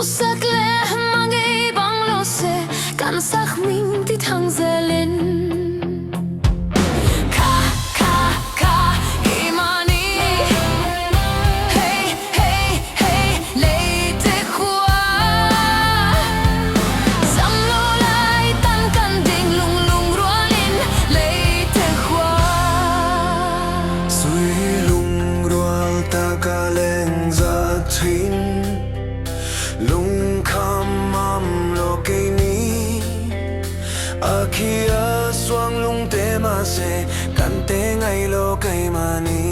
sắc lẽ mang ý bằng lô xe cắn sắc mình thì thằng dễ lên lung kham am lo ke ni akhia swang lung te ma se kan te ngai lo kai ma ni